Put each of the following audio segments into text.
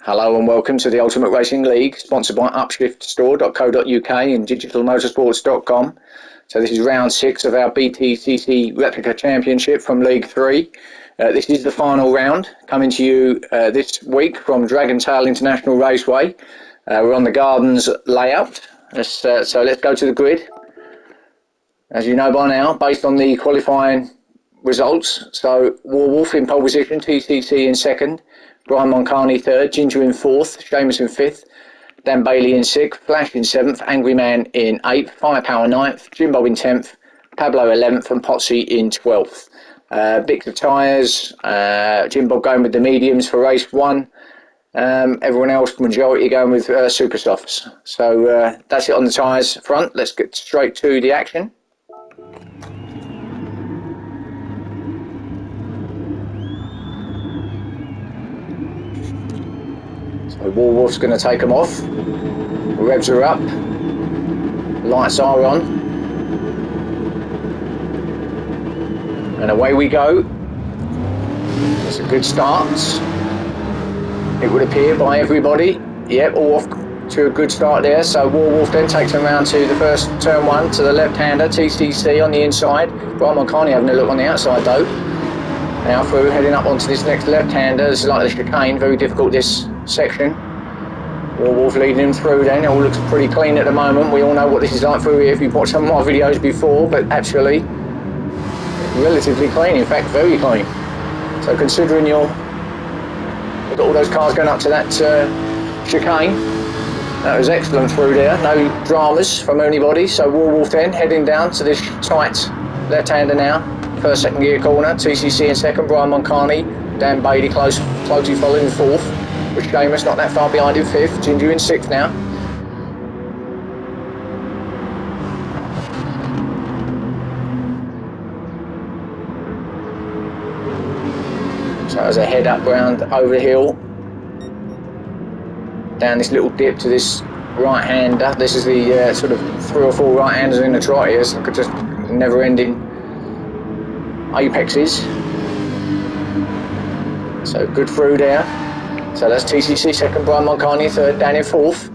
Hello and welcome to the Ultimate Racing League, sponsored by upshiftstore.co.uk and digitalmotorsports.com. So this is round 6 of our BTCC Replica Championship from League 3. This is the final round, coming to you this week from Dragontail International Raceway. We're on the Gardens layout, so let's go to the grid. As you know by now, based on the qualifying results, so Warwolf in pole position, TCC in second, Brian Moncani third, Ginger in fourth, Seamus in fifth, Dan Bailey in sixth, Flash in seventh, Angry Man in eighth, Firepower ninth, Jim Bob in 10th, Pablo 11th and Potsy in 12th. Bits of tyres, Jim Bob going with the mediums for race 1, everyone else, majority going with super softs. So that's it on the tyres front. Let's get straight to the action. So Warwolf's going to take them off. The revs are up. Lights are on. And away we go. It's a good start. It would appear by everybody. Yep, all off to a good start there. So Warwolf then takes them round to the first turn 1 to the left-hander, TCC on the inside. Brian Moncani having a look on the outside though. Now through, heading up onto this next left-hander. This is like the chicane, very difficult this section. Warwolf leading him through then. It all looks pretty clean at the moment. We all know what this is like through here if you've watched some of my videos before, but actually relatively clean, in fact very clean. So considering you've got all those cars going up to that chicane, that was excellent through there. No dramas from anybody. So Warwolf then heading down to this tight left-hander now. First, second gear corner, TCC in second, Brian Moncani, Dan Bailey closely following in fourth, with Seamus not that far behind in fifth, Ginger in sixth now. So as I head up round over the hill, down this little dip to this right-hander, this is the sort of 3 or 4 right-handers in the trot here, so just never-ending apexes. So good through there. So that's TCC second, Brian Moncani third, Dan in fourth.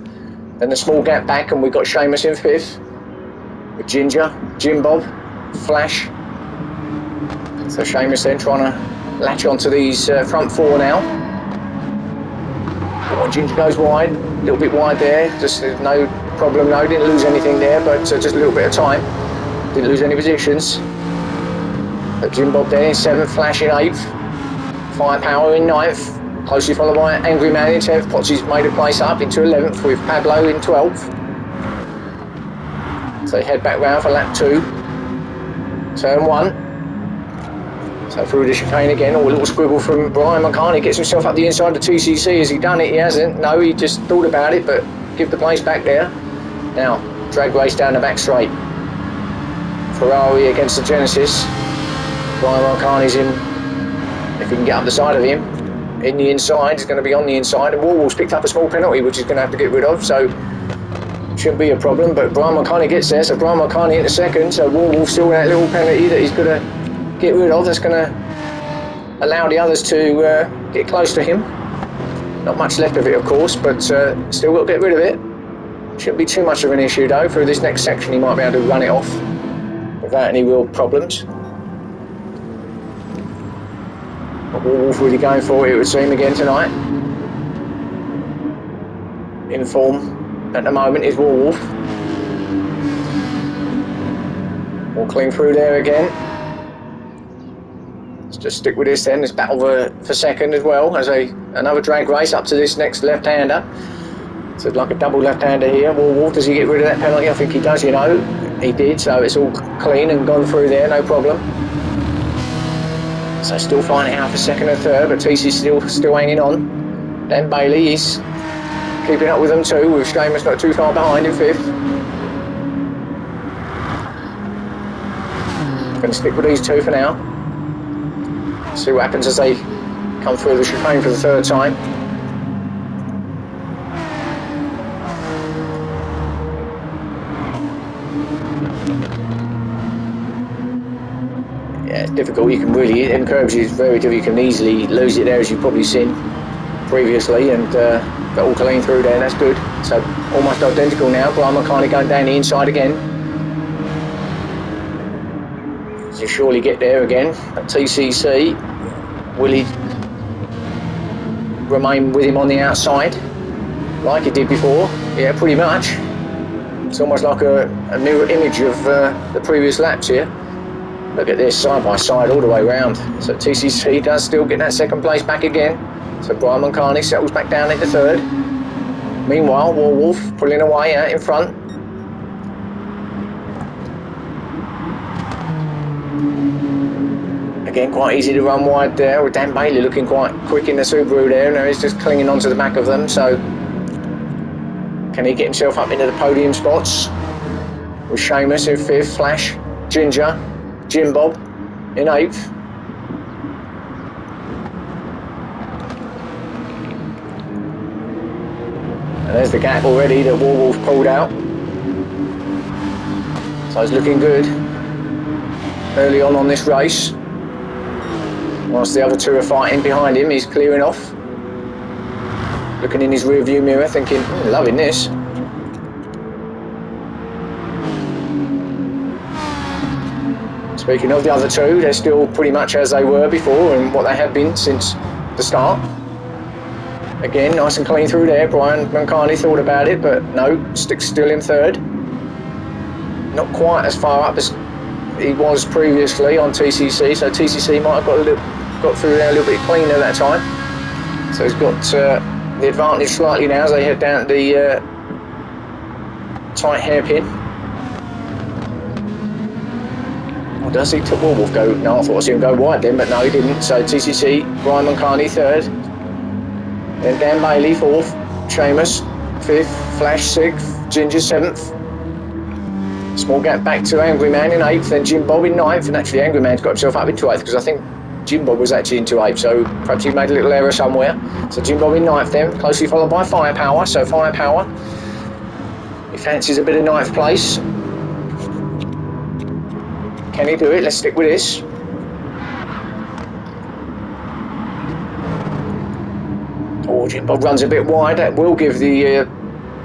Then the small gap back and we've got Seamus in fifth. With Ginger, Jim Bob, Flash. So Seamus then trying to latch onto these front 4 now. Oh, Ginger goes wide, a little bit wide there. Just no problem, no, didn't lose anything there, but just a little bit of time. Didn't lose any positions. Jim Bob there in 7th, Flash in 8th, Firepower in 9th, closely followed by Angry Man in 10th. Potsy's made a place up into 11th with Pablo in 12th. So they head back round for lap 2, turn 1. So through the chicane again, a little squiggle from Brian Moncani, gets himself up the inside of TCC. Has he done it? He hasn't. No, he just thought about it, but give the place back there. Now, drag race down the back straight. Ferrari against the Genesis. Brian Moncani's in, if he can get up the side of him, in the inside, he's going to be on the inside, and Warwolf's picked up a small penalty which he's going to have to get rid of, so shouldn't be a problem, but Brian Moncani gets there, so Brian Moncani into second, so Warwolf still that little penalty that he's going to get rid of, that's going to allow the others to get close to him. Not much left of it of course, but still got to get rid of it. Shouldn't be too much of an issue though. Through this next section he might be able to run it off without any real problems. Warwolf really going for it would seem again tonight. In form at the moment is Warwolf. All clean through there again. Let's just stick with this then, this battle for second as well as another drag race up to this next left-hander. So it's like a double left-hander here. Warwolf, does he get rid of that penalty? I think he does, you know. He did, so it's all clean and gone through there, no problem. So still finding out for second and third, but TC's still hanging on. Dan Bailey is keeping up with them too, with Seamus not too far behind in fifth. Going to stick with these two for now. See what happens as they come through the chicane for the third time. Yeah, it's difficult. You can really, in curves it's very difficult. You can easily lose it there, as you've probably seen previously, and got all clean through there. That's good. So almost identical now. Brian McCartney going down the inside again. He'll surely get there again at TCC. Will he remain with him on the outside like he did before? Yeah, pretty much. It's almost like a mirror image of the previous laps here. Look at this, side by side all the way round. So TCC does still get that second place back again. So Brian McCartney settles back down into third. Meanwhile, Warwolf pulling away out in front. Again, quite easy to run wide there, with Dan Bailey looking quite quick in the Subaru there, and he's just clinging onto the back of them. So can he get himself up into the podium spots? With Seamus in 5th, Flash, Ginger, Jim Bob in 8th. And there's the gap already that Warwolf pulled out. So it's looking good early on this race. Whilst the other two are fighting behind him, he's clearing off. Looking in his rear view mirror thinking, loving this. Speaking of the other two, they're still pretty much as they were before and what they have been since the start. Again, nice and clean through there. Brian McCartney thought about it, but no, sticks still in third. Not quite as far up as he was previously on TCC, so TCC might have got through there a little bit cleaner that time. So he's got the advantage slightly now as they head down to the tight hairpin. Oh, does he? Warwolf go? No, I thought I saw him go wide then, but no, he didn't. So TCC, Brian McCartney third. Then Dan Bailey 4th, Seamus 5th, Flash 6th, Ginger 7th. Small gap back to Angry Man in 8th, then Jim Bob in 9th, and actually Angry Man's got himself up into 8th because I think Jim Bob was actually into 8th, so perhaps he made a little error somewhere. So Jim Bob in 9th then, closely followed by Firepower. So Firepower, he fancies a bit of 9th place. Can he do it? Let's stick with this. Oh, Jim Bob runs a bit wide. That will give the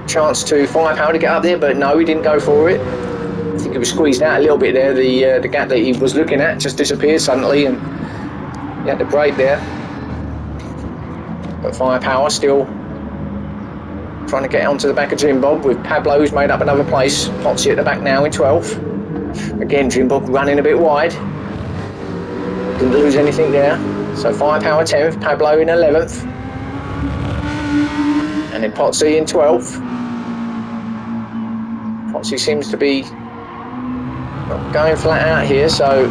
chance to Firepower to get up there, but no, he didn't go for it. I think he was squeezed out a little bit there. The gap that he was looking at just disappeared suddenly, and he had to brake there. But Firepower still trying to get onto the back of Jim Bob, with Pablo, who's made up another place. Potsy at the back now in 12th. Again, Jim Bob running a bit wide. Didn't lose anything there. So Firepower 10th, Pablo in 11th. And then Potsy in 12th. Potsy seems to be not going flat out here, so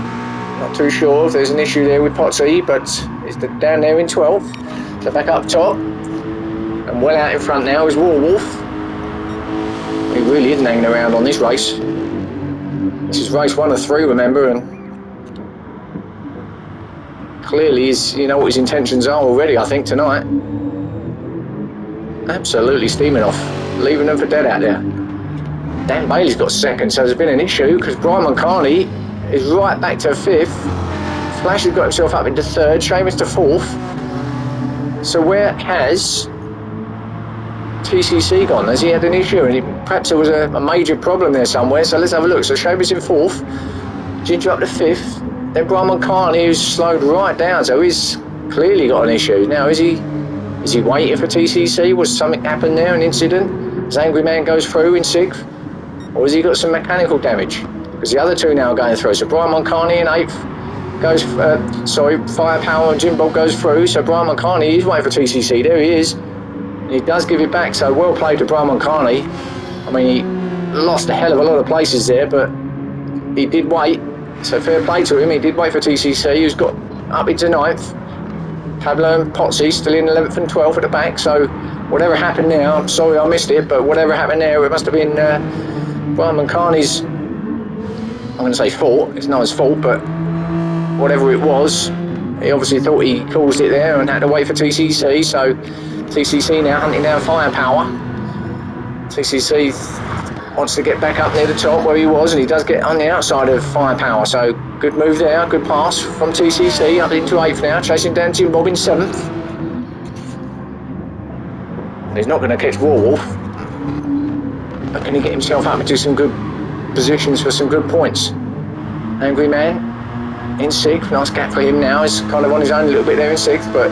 not too sure if there's an issue there with Potsy, but it's down there in 12th. So back up top. And well out in front now is Warwolf. He really isn't hanging around on this race. This is race 1 of 3, remember, and clearly you know what his intentions are already, I think, tonight. Absolutely steaming off, leaving them for dead out there. Dan Bailey's got 2nd, so there's been an issue because Brian McCartney is right back to 5th. Flash has got himself up into 3rd, Seamus to 4th. So where has TCC gone? Has he had an issue? And perhaps there was a major problem there somewhere, so let's have a look. So Seamus in 4th, Ginger up to 5th, then Brian McCartney, who's slowed right down, so he's clearly got an issue. Now, is he waiting for TCC? Was something happened there, an incident? As Angry Man goes through in 6th? Or has he got some mechanical damage? Because the other two now are going through. So Brian McCartney in 8th goes, Firepower and Jim Bob goes through. So Brian McCartney is waiting for TCC. There he is. And he does give it back. So well played to Brian McCartney. I mean, he lost a hell of a lot of places there, but he did wait. So fair play to him. He did wait for TCC, who's got up into 9th. Pablo and Potsy still in 11th and 12th at the back, so whatever happened there, I'm sorry I missed it, but whatever happened there, it must have been Brian McCartney's, I'm going to say fault. It's not his fault, but whatever it was, he obviously thought he caused it there and had to wait for TCC, so TCC now hunting down Firepower. TCC wants to get back up near the top where he was, and he does get on the outside of Firepower, so good move there, good pass from TCC up into 8th now, chasing down Jim Bob in 7th. He's not going to catch Warwolf, but can he get himself up into some good positions for some good points? Angry Man in 6th, nice gap for him now. He's kind of on his own a little bit there in 6th, but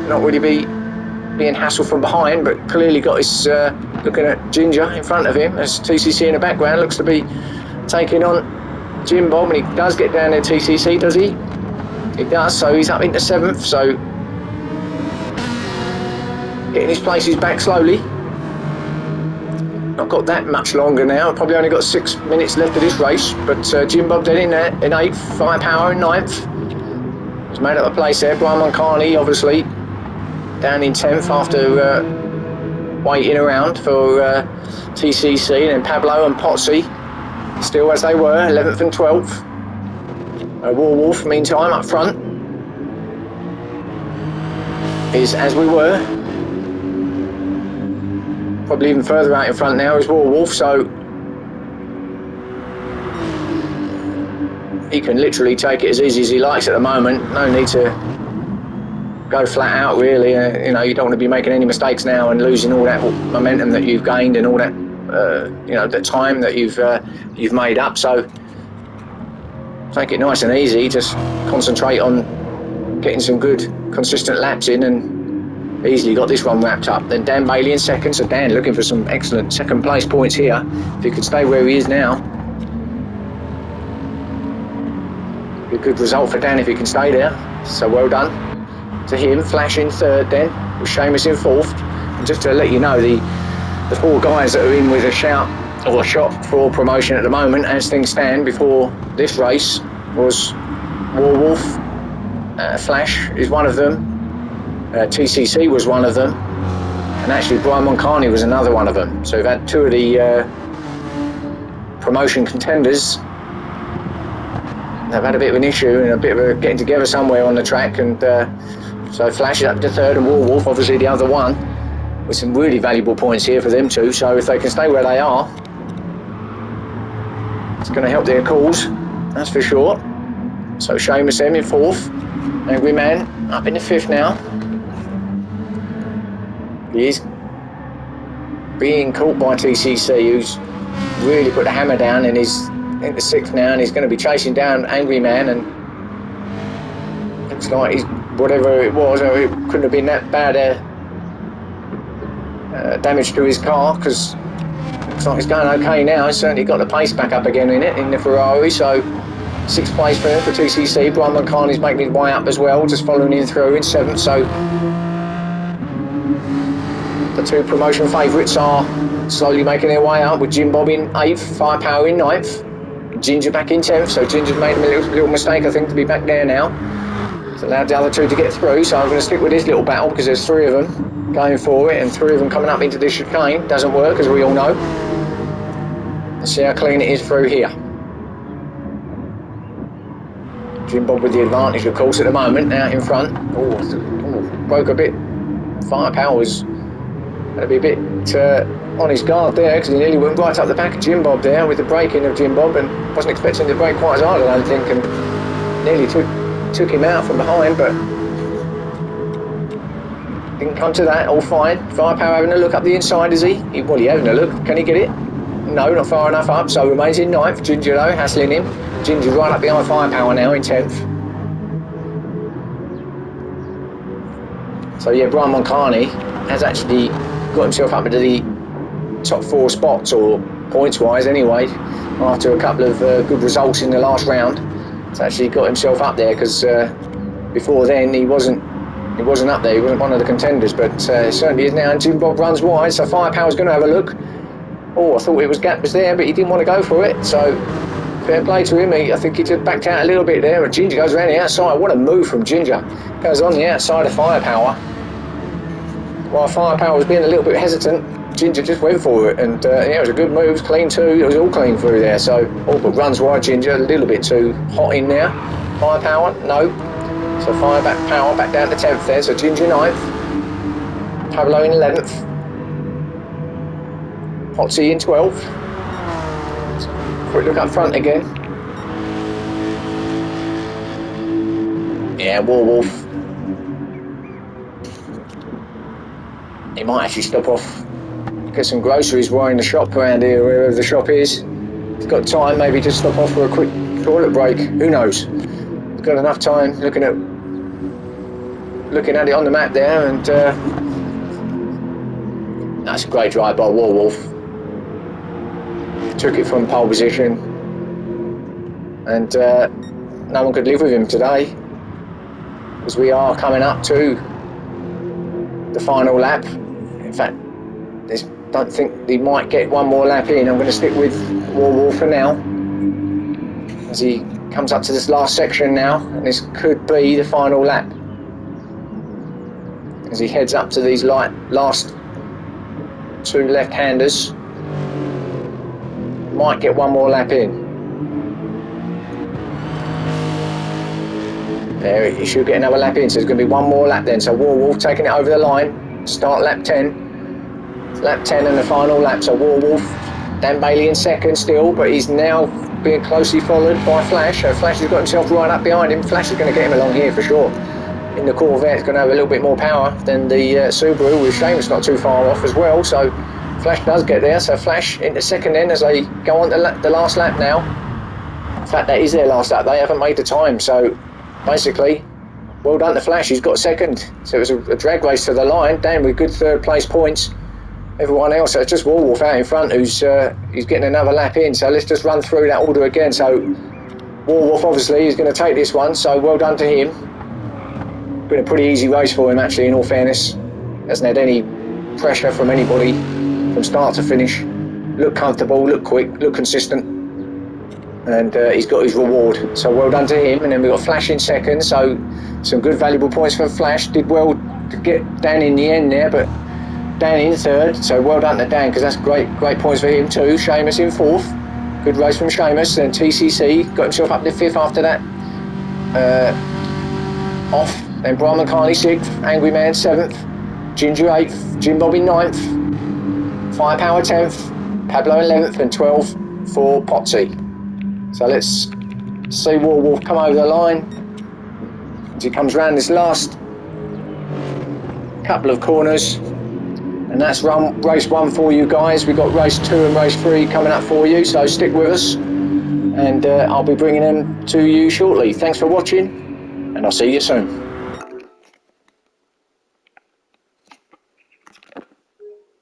not really being hassled from behind, but clearly got his looking at Ginger in front of him as TCC in the background looks to be taking on Jim Bob, and he does get down there, TCC, does he? He does, so he's up into 7th, so getting his places back slowly. Not got that much longer now, probably only got 6 minutes left of this race, but Jim Bob dead in there in 8th, Firepower in 9th. He's made up a place there. Brian Moncani obviously down in 10th after waiting around for TCC, and then Pablo and Potsy still as they were, 11th and 12th. Warwolf meantime up front is as we were. Probably even further out in front now is Warwolf, so he can literally take it as easy as he likes at the moment. No need to go flat out really. You know, you don't want to be making any mistakes now and losing all that momentum that you've gained and all that you know, the time that you've made up. So take it nice and easy, just concentrate on getting some good consistent laps in, and easily got this one wrapped up. Then Dan Bailey in 2nd, so Dan looking for some excellent 2nd place points here if he could stay where he is now. Be a good result for Dan if he can stay there, so well done to him. Flash in 3rd then, with Seamus in 4th. And just to let you know, the 4 guys that are in with a shout or a shot for promotion at the moment as things stand before this race was Warwolf, Flash is one of them, TCC was one of them, and actually Brian Moncani was another one of them. So we've had 2 of the promotion contenders. They've had a bit of an issue and a bit of a getting together somewhere on the track, and so Flash is up to 3rd, and Warwolf obviously the other one, with some really valuable points here for them too. So if they can stay where they are, it's going to help their cause, that's for sure. So Seamus M in 4th, Angry Man up in the 5th now. He is being caught by TCC, who's really put the hammer down, and he's into 6th now, and he's going to be chasing down Angry Man, and looks like he's, whatever it was, it couldn't have been that bad damage to his car, because looks like it's going okay now. He's certainly got the pace back up again in it, in the Ferrari, so 6th place for him for TCC. Brian Moncani's making his way up as well, just following him through in 7th, so the 2 promotion favourites are slowly making their way up, with Jim Bob in 8th, Firepower in 9th, Ginger back in 10th, so Ginger's made a little mistake I think to be back there now. It's allowed the other 2 to get through, so I'm going to stick with this little battle because there's 3 of them going for it, and 3 of them coming up into this chicane. Doesn't work, as we all know. Let's see how clean it is through here. Jim Bob with the advantage, of course, at the moment, out in front. Oh, broke a bit. Firepower was going to be a bit on his guard there, because he nearly went right up the back of Jim Bob there with the braking of Jim Bob, and wasn't expecting to brake quite as hard, I don't think, and nearly took him out from behind, but didn't come to that. All fine. Firepower having a look up the inside, is he? Well, he having a look. Can he get it? No, not far enough up, so remains in 9th. Ginger though, hassling him. Ginger right up behind Firepower now in 10th. So yeah, Brian Moncani has actually got himself up into the top 4 spots, or points wise anyway, after a couple of good results in the last round. He's actually got himself up there, because before then he wasn't up there, he wasn't one of the contenders, but certainly is now, and Jim Bob runs wide, so Firepower's going to have a look. Oh, I thought it was gap was there, but he didn't want to go for it, so fair play to him. I think he just backed out a little bit there, and Ginger goes around the outside. What a move from Ginger. Goes on the outside of Firepower. While Firepower was being a little bit hesitant, Ginger just went for it, and yeah, it was a good move. It was clean too. It was all clean through there. So, but runs wide. Ginger a little bit too hot in there. Firepower, no. So Firepower back down to 10th there. So Ginger 9th, Pablo in 11th, Potsy in 12th. Quick look up front again. Yeah, Warwolf he might actually stop off, get some groceries while in the shop around here, wherever the shop is. He's got time maybe to stop off for a quick toilet break. Who knows? He's got enough time looking at it on the map there, and that's a great drive by Warwolf. Took it from pole position, and no one could live with him today, because we are coming up to the final lap. In fact, I don't think he might get one more lap in. I'm going to stick with Warwolf for now, as he comes up to this last section now, and this could be the final lap, as he heads up to these last two left-handers. Might get one more lap in. There, he should get another lap in, so there's going to be one more lap then. So Warwolf taking it over the line, start lap 10. Lap 10 and the final lap. So Warwolf, Dan Bailey in second still, but he's now being closely followed by Flash. So Flash has got himself right up behind him. Flash is going to get him along here for sure. In the Corvette, it's going to have a little bit more power than the Subaru, with Seamus not too far off as well. So Flash does get there. So Flash into second then as they go on the last lap now. In fact, that is their last lap. They haven't made the time. So basically, well done to Flash. He's got second. So it was a drag race to the line. Dan with good third place points. Everyone else, it's just Warwolf out in front who's getting another lap in. So let's just run through that order again. So Warwolf obviously is going to take this one. So well done to him. Been a pretty easy race for him actually, in all fairness. Hasn't had any pressure from anybody from start to finish. Look comfortable, look quick, look consistent, and he's got his reward. So well done to him. And then we've got Flash in second, so some good valuable points for Flash. Did well to get Dan in the end there, but Dan in third, so well done to Dan, because that's great points for him too. Seamus in fourth, good race from Seamus. Then TCC got himself up to fifth after that, off. Then Brian McCartney 6th, Angry Man 7th, Ginger 8th, Jim Bobby 9th, Firepower 10th, Pablo 11th, and 12th for Potsy. So let's see Warwolf come over the line as he comes round this last couple of corners. And that's race 1 for you guys. We've got race 2 and race 3 coming up for you, so stick with us. And I'll be bringing them to you shortly. Thanks for watching, and I'll see you soon.